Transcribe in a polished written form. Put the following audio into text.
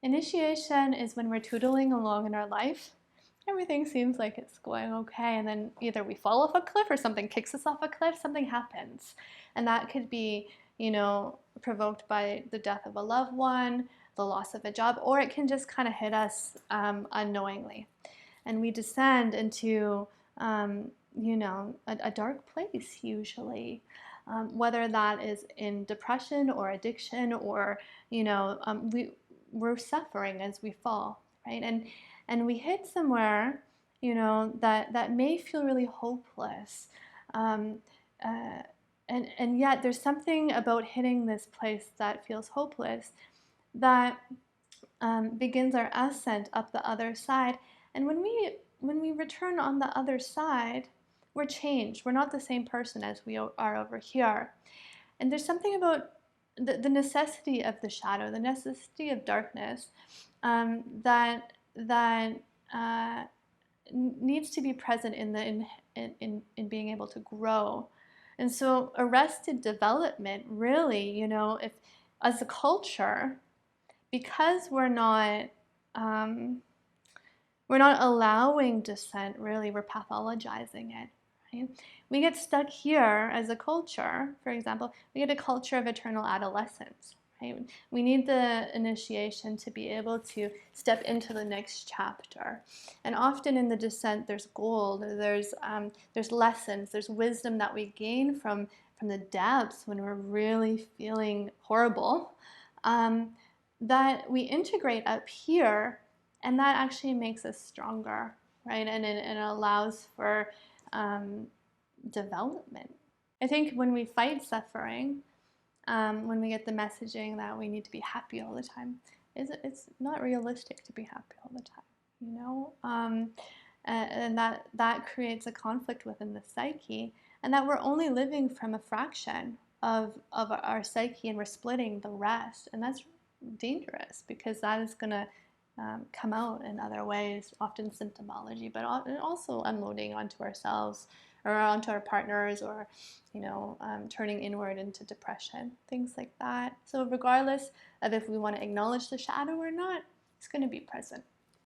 Initiation is when we're tootling along in our life. Everything seems like it's going okay, and then either we fall off a cliff or something kicks us off a cliff, something happens. And that could be, provoked by the death of a loved one, the loss of a job, or it can just kind of hit us unknowingly. And we descend into, a dark place usually. Whether that is in depression or addiction or, we're suffering as we fall, right? And we hit somewhere, that may feel really hopeless. Um, and yet there's something about hitting this place that feels hopeless that begins our ascent up the other side. And when we return on the other side, we're changed. We're not the same person as we are over here. And there's something about the necessity of the shadow, the necessity of darkness, that needs to be present in being able to grow. And so arrested development, really, if as a culture, because we're not allowing dissent, really, we're pathologizing it. Right? We get stuck here as a culture. For example, we get a culture of eternal adolescence. Right? We need the initiation to be able to step into the next chapter. And often in the dissent, there's gold, there's lessons, there's wisdom that we gain from the depths when we're really feeling horrible, that we integrate up here, and that actually makes us stronger, right? And it allows for development. I think when we fight suffering, when we get the messaging that we need to be happy all the time, it's not realistic to be happy all the time, and that creates a conflict within the psyche, and that we're only living from a fraction of our psyche, and we're splitting the rest, and that's dangerous because that is going to come out in other ways, often symptomology, but also unloading onto ourselves or onto our partners, or turning inward into depression, things like that. So regardless of if we want to acknowledge the shadow or not, it's going to be present.